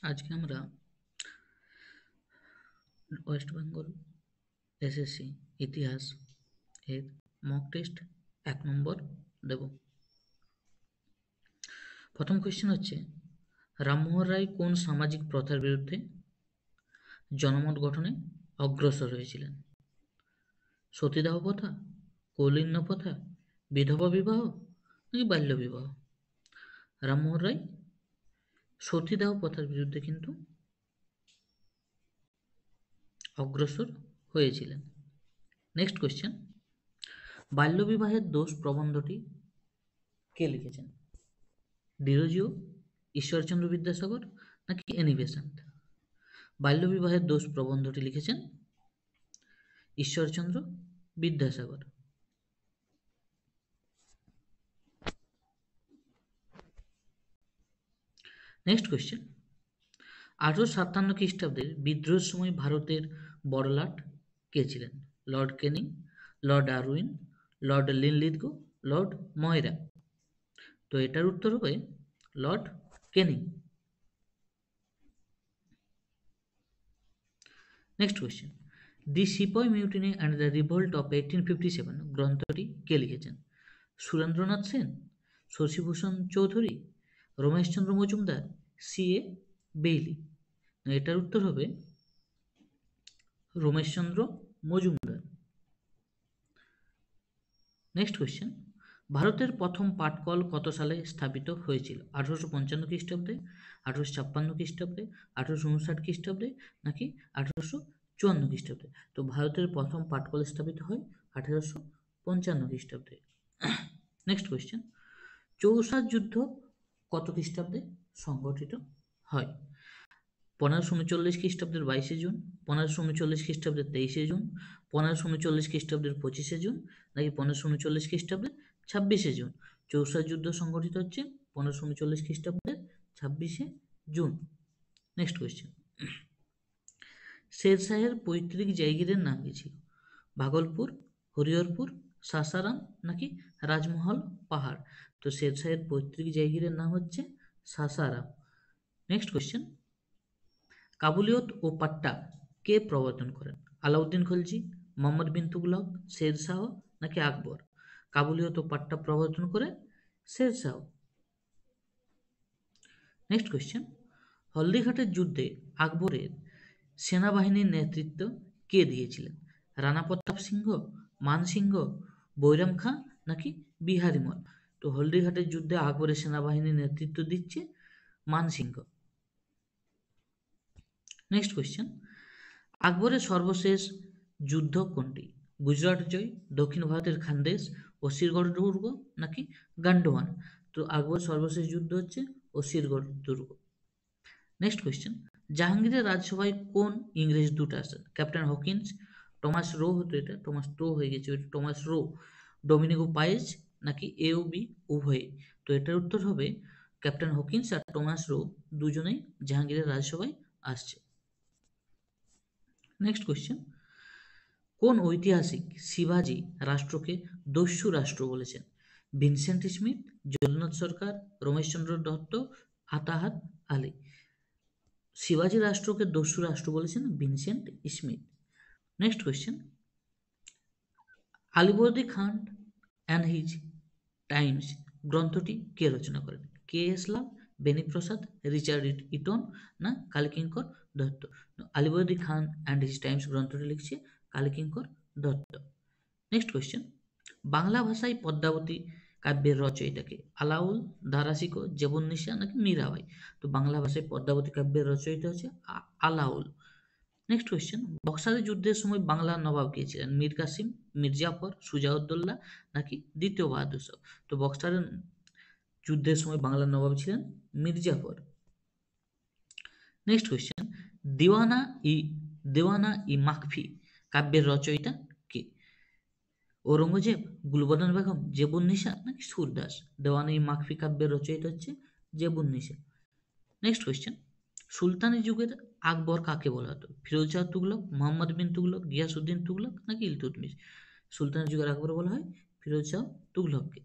আজকে আমরা West Bengal SSC ইতিহাস এর মক টেস্ট 1 নম্বর দেব। প্রথম কোয়েশ্চেন হচ্ছে, রামমোহন রায় কোন সামাজিক প্রথার বিরুদ্ধে জনমত গঠনে অগ্রসর হয়েছিলেন? সতীদাহ প্রথা, কৌলিন্য প্রথা, বিধবা বিবাহ নাকি বাল্য বিবাহ? রামমোহন রায় সতীদাহ প্রথার বিরুদ্ধে কিন্তু অগ্রসর হয়েছিলেন। নেক্সট কোয়েশ্চেন, বাল্যবিবাহের দোষ প্রবন্ধটি কে লিখেছেন? ডিরোজিও, ঈশ্বরচন্দ্র বিদ্যাসাগর নাকি এনি বেসান্ট? বাল্যবিবাহের দোষ প্রবন্ধটি লিখেছেন ঈশ্বরচন্দ্র বিদ্যাসাগর। নেক্সট কোয়েশ্চেন, 1857 খ্রিস্টাব্দের বিদ্রোহের সময় ভারতের বড়লাট কে ছিলেন? Lord Canning, Lord Darwin, Lord Linlithgow, Lord ময়রা? তো এটার উত্তর হবে Lord Canning. Next question, the সিপয় mutiny and the revolt of 1857 গ্রন্থটি কে লিখেছেন? সুরেন্দ্রনাথ সেন, শশীভূষণ চৌধুরী, রমেশচন্দ্র মজুমদার, সি.এ. বেইলি? এটার উত্তর হবে রমেশচন্দ্র মজুমদার। নেক্সট কোয়েশ্চেন, ভারতের প্রথম পাটকল কত সালে স্থাপিত হয়েছিল? 1855 খ্রিস্টাব্দে, 1856 খ্রিস্টাব্দে, 1859 খ্রিস্টাব্দে নাকি 1854 খ্রিস্টাব্দে? তো ভারতের প্রথম পাটকল স্থাপিত হয় 1855 খ্রিস্টাব্দে। নেক্সট কোয়েশ্চেন, চৌসার যুদ্ধ কত খ্রিস্টাব্দে সংগঠিত হয়? 1539 খ্রিস্টাব্দের 22শে জুন, 1539 খ্রিস্টাব্দের 23শে জুন, 1539 খ্রিস্টাব্দের 25শে জুন নাকি 1539 খ্রিস্টাব্দের 26শে জুন? চৌসার যুদ্ধ সংগঠিত হচ্ছে 1539 খ্রিস্টাব্দের 26শে জুন। নেক্সট কোয়েশ্চেন, শেরশাহের পৈতৃক জায়গিরের নাম কি ছিল? ভাগলপুর, হরিহরপুর, সাসারাম নাকি রাজমহল পাহাড়? তো শেরশাহের পৈতৃক জায়গিরের নাম হচ্ছে সাসারাম। নেক্সট কোয়েশ্চেন, কাবুলিয়ত ও পাট্টা কে প্রবর্তন করেন? আলাউদ্দিন খলজি, মোহাম্মদ বিন তুগলক, শেরশাহ নাকি আকবর? কাবুলিয়ত ও পাট্টা প্রবর্তন করে শেরশাহ। নেক্সট কোয়েশ্চেন, হলদিঘাটের যুদ্ধে আকবরের সেনাবাহিনীর নেতৃত্ব কে দিয়েছিলেন? রানা প্রতাপ সিংহ, মান সিংহ, বৈরাম খাঁ নাকি বিহারী মল? তো হলদিঘাটের যুদ্ধে আকবরের সেনাবাহিনীর নেতৃত্ব দিচ্ছে মান সিংহ। নেক্সট কোয়েশ্চেন, আকবরের সর্বশেষ যুদ্ধ কোনটি? গুজরাট জয়, দক্ষিণ ভারতের খানদেশ, অসিরগড় দুর্গ নাকি গান্ডোয়ান? তো আকবরের সর্বশেষ যুদ্ধ হচ্ছে অসিরগড় দুর্গ। নেক্সট কোয়েশ্চেন, জাহাঙ্গীরের রাজসভায় কোন ইংরেজ দূত আসেন? ক্যাপ্টেন হকিন্স, টমাস রো হতো, এটা টমাস রো হয়ে গেছে, টমাস রো, ডোমিনিগো পায়েজ নাকি এ.ও.বি উভয়ে? তো এটার উত্তর হবে ক্যাপ্টেন হকিন্স আর টমাস রো দুজনেই জাহাঙ্গীরের রাজসভায় আসছে। নেক্সট কোয়েশ্চেন, কোন ঐতিহাসিক শিবাজি রাষ্ট্রকে দস্যু রাষ্ট্র বলেছেন? ভিনসেন্ট স্মিথ, জগন্নাথ সরকার, রমেশচন্দ্র দত্ত, আতাহাত আলী? শিবাজি রাষ্ট্রকে দস্যু রাষ্ট্র বলেছেন Vincent Smith. Next question, Alivardi Khan and his Times গ্রন্থটি কে রচনা করেন? কে.এস. লাল, বেনিপ্রসাদ, রিচার্ড ইটন না কালীকিঙ্কর দত্ত? আলিবর্দি খান অ্যান্ড হিজ টাইমস গ্রন্থটি লিখছে কালীকিঙ্কর দত্ত। নেক্সট কোয়েশ্চেন, বাংলা ভাষায় পদ্মাবতী কাব্যের রচয়িতাকে? আলাউল, দারাশিকো, জেবুন্নিসা নাকি মীরাবাই? তো বাংলা ভাষায় পদ্মাবতী কাব্যের রচয়িতা হচ্ছে আলাউল। নেক্সট কোয়েশ্চেন, বক্সারের যুদ্ধের সময় বাংলার নবাব কে ছিলেন? মীর কাসিম, মীর জাফর, সুজাউদ্দৌলা নাকি দ্বিতীয় বাহাদুর শাহ? তো বক্সারের যুদ্ধের সময় বাংলার নবাব ছিলেন মীর জাফর। নেক্সট কোয়েশ্চেন, দেওয়ানা ই মাকফি কাব্যের রচয়িতা কে? ঔরঙ্গজেব, গুলবদন বেগম, জেবুন্নিসা নাকি সুরদাস? দেওয়ানা ই মাকফি কাব্যের রচয়িতা হচ্ছে জেবুন্নিসা। নেক্সট কোয়েশ্চেন, সুলতানি যুগের আকবর কাকে বলা হতো? ফিরোজ শাহ তুগলক, মোহাম্মদ বিন তুগলক, গিয়াসউদ্দিন তুগলক নাকি ইলতুৎমিশ? সুলতানি যুগের আকবর বলা হয় ফিরোজ শাহ তুগলককে।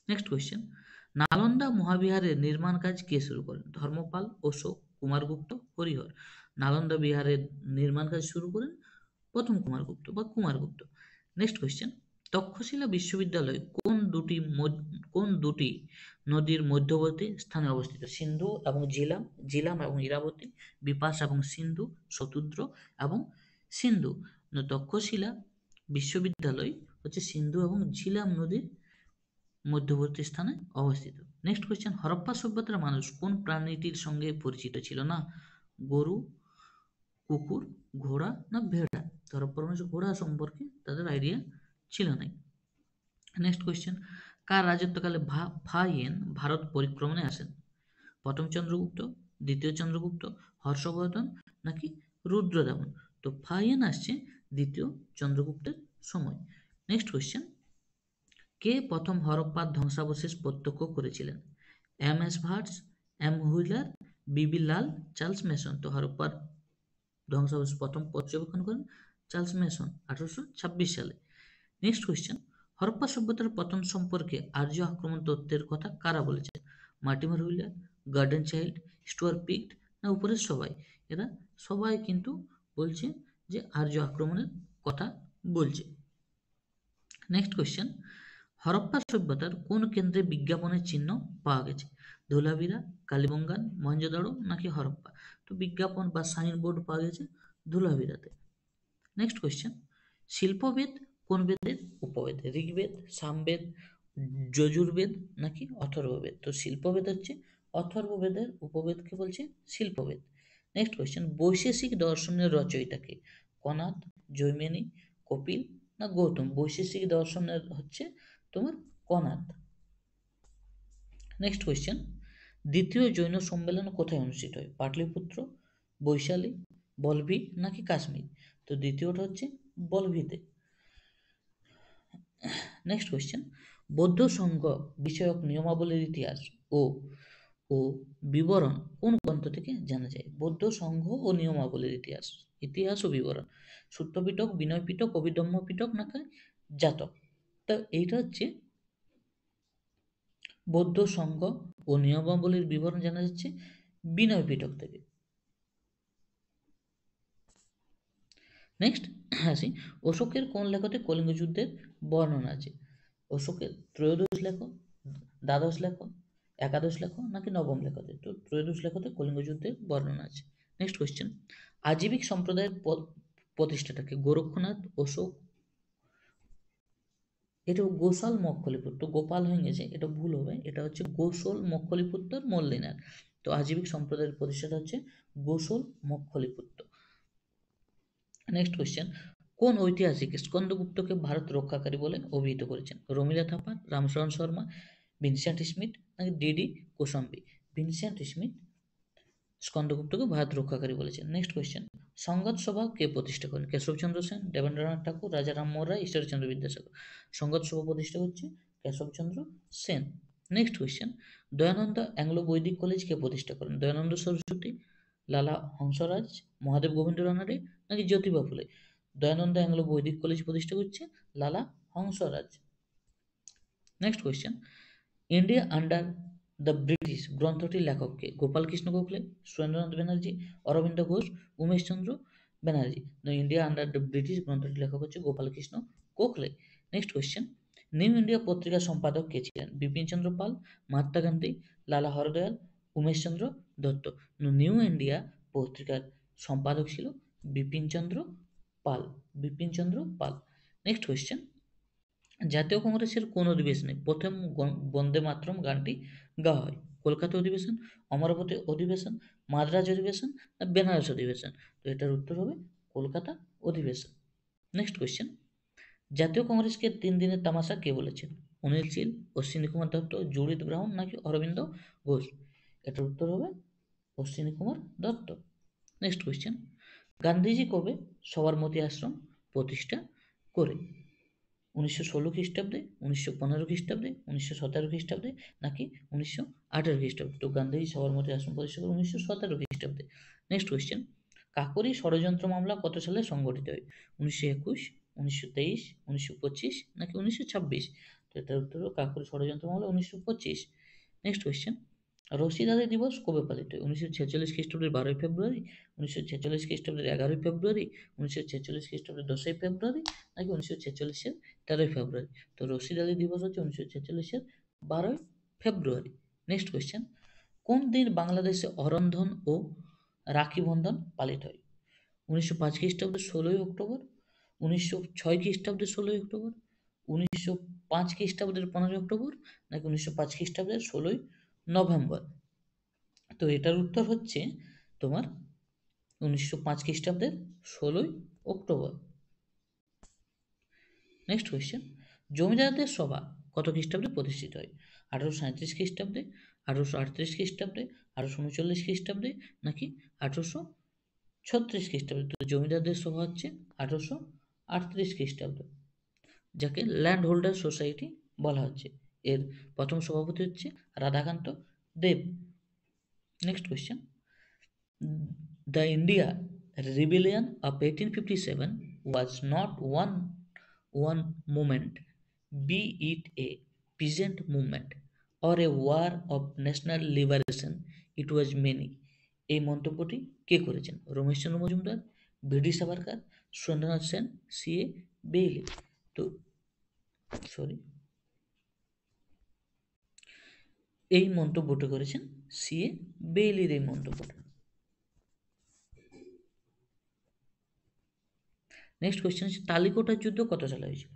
নেক্সট কোয়েশ্চেন, নালন্দা মহাবিহারের নির্মাণ কাজ কে শুরু করেন? ধর্মপাল, অশোক, কুমারগুপ্ত হরিহর। নালন্দা বিহারের নির্মাণ কাজ শুরু করেন প্রথম কুমারগুপ্ত বা কুমারগুপ্ত। নেক্সট কোয়েশ্চেন, তক্ষশিলা বিশ্ববিদ্যালয় কোন দুটি নদীর মধ্যবর্তী স্থানে অবস্থিত? সিন্ধু এবং ঝিলাম, ঝিলাম এবং ইরাবতী, বিপাশ এবং সিন্ধু, শতুদ্র এবং সিন্ধু। তক্ষশিলা বিশ্ববিদ্যালয় হচ্ছে সিন্ধু এবং ঝিলাম নদীর মধ্যবর্তী স্থানে অবস্থিত। নেক্সট কোয়েশ্চেন, হরপ্পা সভ্যতার মানুষ কোন প্রাণীটির সঙ্গে পরিচিত ছিল না? গরু, কুকুর, ঘোড়া না ভেড়া? হরপ্পার মানুষ ঘোড়া সম্পর্কে তাদের আইডিয়া ছিল না। নেক্সট কোয়েশ্চেন, কার রাজত্বকালে ফাহিয়েন ভারত পরিক্রমণে আসেন? প্রথম চন্দ্রগুপ্ত, দ্বিতীয় চন্দ্রগুপ্ত, হর্ষবর্ধন নাকি রুদ্রদামন? তো ফাহিয়েন আসছে দ্বিতীয় চন্দ্রগুপ্তের সময়। নেক্সট কোয়েশ্চেন, কে প্রথম হরপ্পার ধ্বংসাবশেষ প্রত্যক্ষ করেছিলেন? M S Verts, M wheeler, বিবি লাল, চার্লস মেসন। তো হরপ্পার ধ্বংসাবশেষ প্রথম পর্যবেক্ষণ করেন চার্লস মেসন 1826 সালে। নেক্সট কোয়েশ্চেন, হরপ্পা সভ্যতার পতন সম্পর্কে আর্য আক্রমণ তত্ত্বের কথা কারা বলেছেন? Mortimer Wheeler, Gordon Childe, Stuart Piggott না উপরের সবাই? এরা সবাই কিন্তু বলছে যে আর্য আক্রমণের কথা বলছে। নেক্সট কোয়েশ্চেন, হরপ্পা সভ্যতার কোন কেন্দ্রে বিজ্ঞাপনের চিহ্ন পাওয়া গেছে? ধোলাভিরা, কালীবঙ্গান, মহেঞ্জোদাড়ো নাকি হরপ্পা? তো বিজ্ঞাপন বা সাইনবোর্ড পাওয়া গেছে ধুলাভিরাতে। নেক্সট কোয়েশ্চেন, শিল্পবেদ কোন বেদের উপবেদ? ঋগ্বেদ, সামবেদ, যজুর্বেদ নাকি অথর্ববেদ? তো শিল্পবেদ হচ্ছে অথর্ববেদের উপবেদকে বলছে শিল্পবেদ। নেক্সট কোয়েশ্চেন, বৈশেষিক দর্শনের রচয়িতাকে? কনাদ, জৈমিনী, কপিল না গৌতম? বৈশেষিক দর্শনের হচ্ছে তোমার কনাদ। নেক্সট কোয়েশ্চেন, দ্বিতীয় জৈন সম্মেলন কোথায় অনুষ্ঠিত হয়? পাটলিপুত্র, বৈশালী, বলভি নাকি কাশ্মীর? তো দ্বিতীয়টা হচ্ছে বলভিতে। নেক্সট কোয়েশ্চেন, বৌদ্ধ সংঘ বিষয়ক নিয়মাবলীর ইতিহাস ও ও বিবরণ কোন গ্রন্থ থেকে জানা যায়? বৌদ্ধ সংঘ ও নিয়মাবলীর ইতিহাস, ইতিহাস ও বিবরণ, সূত্র পিটক, বিনয় পিটক, অভিধম্ম পিটক নাকি জাতক? তো এইটা হচ্ছে বৌদ্ধ সংঘ ও নিয়মাবলীর বিবরণ জানা যাচ্ছে বিনয় পিটক থেকে। নেক্সট আসি, অশোকের কোন লেখতে কলিঙ্গ যুদ্ধের বর্ণনা আছে? অশোকের ত্রয়োদশ লেখ, দ্বাদশ লেখ, একাদশ লেখ নাকি নবম লেখতে? তো ত্রয়োদশ লেখতে কলিঙ্গ যুদ্ধের বর্ণনা আছে। নেক্সট কোয়েশ্চেন, আজীবিক সম্প্রদায়ের প্রতিষ্ঠাতাকে? গোরক্ষনাথ, অশোক, এটা গোসাল মক্খলিপুত্র, গোপাল হয়ে গেছে, এটা ভুল হবে, এটা হচ্ছে গোসল মক্খলিপুত্র মল্লিনাথ। তো আজীবিক সম্প্রদায়ের প্রতিষ্ঠাতা হচ্ছে গোসল মক্খলিপুত্র। নেক্সট কোয়েশ্চেন, কোন ঐতিহাসিক স্কন্দগুপ্তকে ভারত রক্ষাকারী বলে অভিহিত করেছেন? রমিলা থাপা, রামচরণ শর্মা, ভিনসেন্ট স্মিথ নাকি DD Kaushambi? Vincent Smith স্কন্দগুপ্তকে Bharat রক্ষাকারী বলেছেন। নেক্সট কোয়েশ্চেন, সংবাদ সভা কে প্রতিষ্ঠা করেন? কেশবচন্দ্র সেন, দেবেন্দ্রনাথ ঠাকুর, রাজা রামমোহন রায়, ঈশ্বরচন্দ্র বিদ্যাসাগর? সংবাদ সভা প্রতিষ্ঠা হচ্ছে Keshabchandra Sen. Next question, Dayananda Anglo Vedic college কে প্রতিষ্ঠা করেন? দয়ানন্দ সরস্বতী, লালা হংসরাজ, মহাদেব গোবিন্দ রানাডে নাকি জ্যোতিবা ফুলে? দয়ানন্দ অ্যাংলো বৈদিক কলেজ প্রতিষ্ঠা করছে Lala Hansraj. Next question, India under the British গ্রন্থটির লেখককে? Gopal Krishna Gokhale, Surendranath Banerjee, Aurobindo Ghosh, Umesh Chandra Banerjee? India under the British গ্রন্থটির লেখক হচ্ছে Gopal Krishna Gokhale. Next question, New India পত্রিকার সম্পাদক কে ছিলেন? বিপিন চন্দ্র পাল, মহাত্মা গান্ধী, লালা হরদয়াল, উমেশচন্দ্র দত্ত? নিউ ইন্ডিয়া পত্রিকার সম্পাদক ছিল বিপিন চন্দ্র পাল, বিপিন চন্দ্র পাল। নেক্সট কোয়েশ্চেন, জাতীয় কংগ্রেসের কোন অধিবেশনে প্রথম বন্দে মাতরম গানটি গাওয়া হয়? কলকাতা অধিবেশন, অমরাবতী অধিবেশন, মাদ্রাজ অধিবেশন না বেনারস অধিবেশন? তো এটার উত্তর হবে কলকাতা অধিবেশন। নেক্সট কোয়েশ্চেন, জাতীয় কংগ্রেসকে 3 দিনের তামাশা কে বলেছেন? অনিল শীল, অশ্বিনী কুমার দত্ত, জুডিথ ব্রাউন নাকি অরবিন্দ ঘোষ? এটার উত্তর হবে অশ্বিনী কুমার দত্ত। নেক্সট কোয়েশ্চেন, গান্ধীজি কবে সবরমতী আশ্রম প্রতিষ্ঠা করে? 1916 খ্রিস্টাব্দে, 1915 খ্রিস্টাব্দে, 1917 খ্রিস্টাব্দে নাকি 1918 খ্রিস্টাব্দে? তো গান্ধীজি সবরমতী আশ্রম প্রতিষ্ঠা করে 1917 খ্রিস্টাব্দে। নেক্সট কোয়েশ্চেন, কাকোরি ষড়যন্ত্র মামলা কত সালে সংগঠিত হয়? 1921, 1923, 1925 নাকি 1926? তো এটার উত্তর হলো কাকোরি ষড়যন্ত্র মামলা 1925। নেক্সট কোয়েশ্চেন, রশিদ আলী দিবস কবে পালিত হয়? 1946 খ্রিস্টাব্দের 12ই ফেব্রুয়ারি, 1946 খ্রিস্টাব্দের 11ই ফেব্রুয়ারি, 1946 খ্রিস্টাব্দের 10ই ফেব্রুয়ারি, নাকি 1946-এর 13ই ফেব্রুয়ারি? তো রশিদ আলী দিবস হচ্ছে 1946-এর 12ই ফেব্রুয়ারি। নেক্সট কোয়েশ্চেন, কোন দিন বাংলাদেশে অরন্ধন ও রাখি বন্ধন পালিত হয়? 1905 খ্রিস্টাব্দের 16ই অক্টোবর, 1906 খ্রিস্টাব্দের 16ই অক্টোবর, 1905 খ্রিস্টাব্দের 15ই অক্টোবর, নাকি 1905 খ্রিস্টাব্দের 16ই নভেম্বর? তো এটার উত্তর হচ্ছে তোমার 1905 খ্রিস্টাব্দের 16ই অক্টোবর। নেক্সট কোয়েশ্চেন, জমিদারদের সভা কত খ্রিস্টাব্দে প্রতিষ্ঠিত হয়? 1837 খ্রিস্টাব্দে, 1838 খ্রিস্টাব্দে, 1839 খ্রিস্টাব্দে, নাকি 1836 খ্রিস্টাব্দে? তো জমিদারদের সভা হচ্ছে 1838 খ্রিস্টাব্দ, যাকে ল্যান্ড হোল্ডার সোসাইটি বলা হচ্ছে। এর প্রথম সভাপতি হচ্ছে Radhakanta Deb. Next question, The India rebellion of 1857 was not one movement, be it a peasant movement or a war of national liberation, it was many. এই মন্তব্যটি কে করেছেন? রমেশচন্দ্র মজুমদার, ভিডি সাভারকার, সুরেন্দ্রনাথ সেন, সি.এ. বেইলি। তো এই মন্তব্যটি করেছেন সি.এ. বেইলির এই মন্তব্যটা। নেক্সট কোয়েশ্চেন হচ্ছে তালিকোটার যুদ্ধ কত সালে হয়েছিল?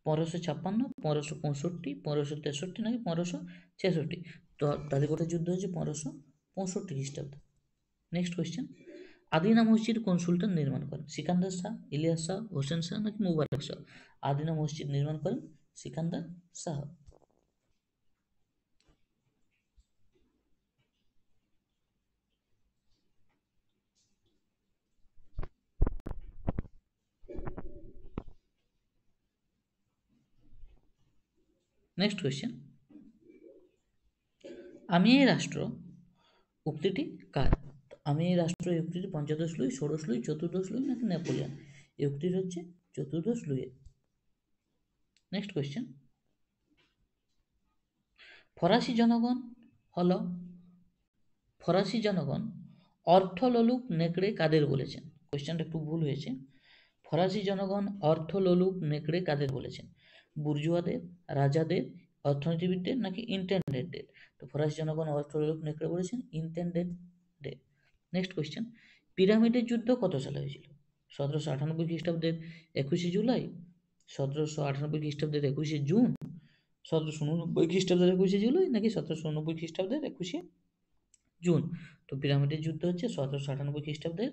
1556, 1565, 1563, নাকি 1566? তো তালিকোটার যুদ্ধ হচ্ছে 1565 খ্রিস্টাব্দে। নেক্সট কোয়েশ্চেন, আদিনা মসজিদ কোন সুলতান নির্মাণ করেন? সিকান্দার শাহ, ইলিয়াস শাহ, হোসেন শাহ, নাকি মুবারক শাহ? আদিনা মসজিদ নির্মাণ করেন সিকান্দার শাহ। নেক্সট কোয়েশ্চেন, আমি এই রাষ্ট্র উক্তিটি কার? আমি এই রাষ্ট্র এই উক্তিটি পঞ্চদশ লুই, ষোড়শ লুই, চতুর্দশ লুই, নাকি নেপোলিয়ন? এই উক্তিটি হচ্ছে চতুর্দশ লুইয়ের। নেক্সট কোয়েশ্চেন, ফরাসি জনগণ হল ফরাসি জনগণ অর্থলোলুপ নেকড়ে কাদের বলেছেন? কোয়েশ্চেনটা একটু ভুল হয়েছে। ফরাসি জনগণ অর্থলোলুপ নেকড়ে কাদের বলেছেন? বুর্জুয়াদের, রাজাদের, অর্থনীতিবিদদের, নাকি ইন্টেন্ডেন্টদের? তো ফরাসি জনগণ অর্থলোলুপ নেকড়ে বলেছেন ইন্টেন্ডেন্টদের। নেক্সট কোয়েশ্চেন, পিরামিডের যুদ্ধ কত সালে হয়েছিল? 1798 খ্রিস্টাব্দের 21শে জুলাই, 1798 খ্রিস্টাব্দের 21শে জুন, 1789 খ্রিস্টাব্দের 21শে জুলাই, নাকি 1789 খ্রিস্টাব্দের 21শে জুন? তো পিরামিডের যুদ্ধ হচ্ছে 1798 খ্রিস্টাব্দের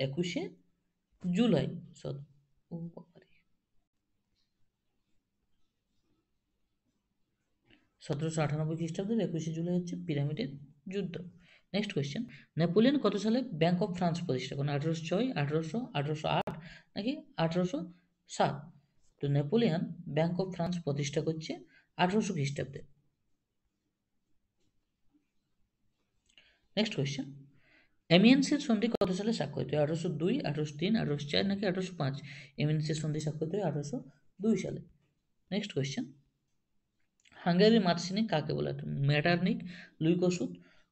21শে জুলাই। 1798 খ্রিস্টাব্দের 21শে জুলাই হচ্ছে পিরামিডের যুদ্ধ। নেক্সট কোয়েশ্চেন, নেপোলিয়ন কত সালে ব্যাংক অফ ফ্রান্স প্রতিষ্ঠা করেন? 1806, 1800, 1808, নাকি 1807? তো নেপোলিয়ন ব্যাংক অফ ফ্রান্স প্রতিষ্ঠা করছে 1800 খ্রিস্টাব্দে। নেক্সট কোয়েশ্চেন, এমিয়েন্সের সন্ধি কত সালে স্বাক্ষরিত হয়? 1802, 1803, 1804, নাকি 1805? এমিয়েন্সের সন্ধি স্বাক্ষরিত হয় 1802 সালে। নেক্সট কোয়েশ্চেন, হাঙ্গেরির মাতসিনি কাকে বলা হয়? মেটারনিক, লুই কসুদ,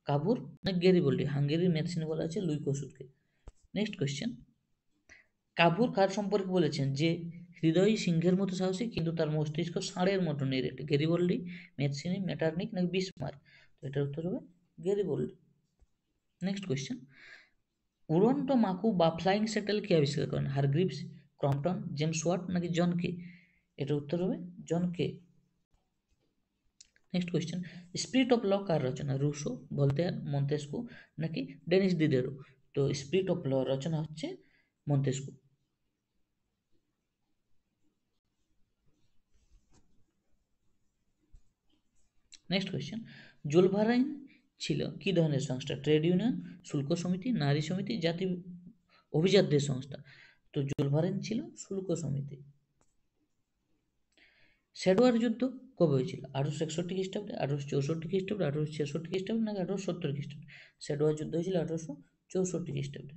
কাবুর, না গেরিবল্ডি? হাঙ্গেরির মেদসিনি বলা হচ্ছে লুই কসুদকে। নেক্সট কোয়েশ্চেন, কাবুর কার সম্পর্কে বলেছেন যে হৃদয় সিংহের মতো সাহসী কিন্তু তার মস্তিষ্ক ষাঁড়ের মতো নিরেট? গেরিবল্ডি, মেদসিনি, মেটারনিক, নাকি বিসমার্ক? তো এটার উত্তর হবে গেরিবল্ডি। নেক্সট কোয়েশ্চেন, উড়ন্ত মাকু বা ফ্লাইং শ্যাটেল কে আবিষ্কার করেন? হারগ্রিভস, ক্রম্পটন, জেমস ওয়াট, নাকি জন কে? এটার উত্তর হবে John Kay. Next question, spirit of law কার রচনা? রুশো, ভলতেয়ার, মন্তেস্কু, নাকি ডেনিস দিদেরো? তো স্পিরিট অফ ল রচনা হচ্ছে মন্তেস্কু। নেক্সট কোয়েশ্চেন, জুলভারাইন ছিল কি ধরনের সংস্থা? ট্রেড ইউনিয়ন, শুল্ক সমিতি, নারী সমিতি, জাতি অভিজাতদের সংস্থা? তো জুলভারাইন ছিল শুল্ক সমিতি। সেডোয়ার যুদ্ধ কবে হয়েছিল? 1861 খ্রিস্টাব্দে, 1864 খ্রিস্টাব্দে, 1866 খ্রিস্টাব্দে, নাকি 1870 খ্রিস্টাব্দে? সেডোয়ার যুদ্ধ হয়েছিল 1864 খ্রিস্টাব্দে।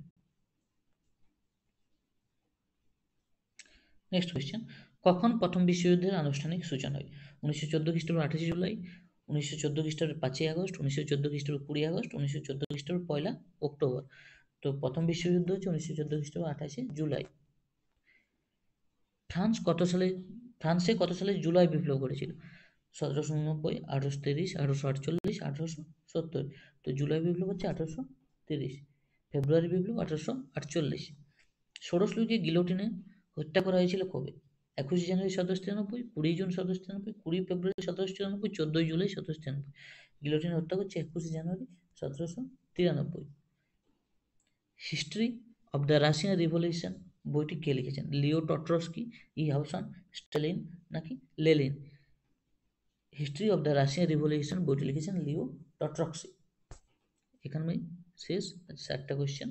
নেক্সট কোয়েশ্চেন, কখন প্রথম বিশ্বযুদ্ধের আনুষ্ঠানিক সূচনা হয়? 1914 খ্রিস্টাব্দের 28শে জুলাই, 1914 খ্রিস্টাব্দে 5ই আগস্ট, 1914 খ্রিস্টাব্দে 20 আগস্ট, 1914 খ্রিস্টাব্দে 1 অক্টোবর। তো প্রথম বিশ্বযুদ্ধ হচ্ছে 1914 খ্রিস্টাব্দে 28 জুলাই। ফ্রান্সে কত সালে জুলাই বিপ্লব ঘটেছিল? 1789, 1830, 1848, 1870। তো জুলাই বিপ্লব হচ্ছে 1830। ফেব্রুয়ারি বিপ্লব 1848। ষোড়শ লুইকে গিলোটিনে হত্যা করা হয়েছিল কবে? 21 জানুয়ারি 1793, 20 জুন 1793, 20 ফেব্রুয়ারি 1794, 14 জুলাই 1793। গিলোটিনে হত্যা করছে 21 জানুয়ারি 1793। History of the Russian revolution বইটি কে লিখেছেন? লিও টট্রস্কি, ইহাউসান, স্টালিন নাকি Lenin? History of the Russian revolution বইটি লিখেছেন লিও টট্রস্কি। এখানে শেষ 4টা কোয়েশ্চেন।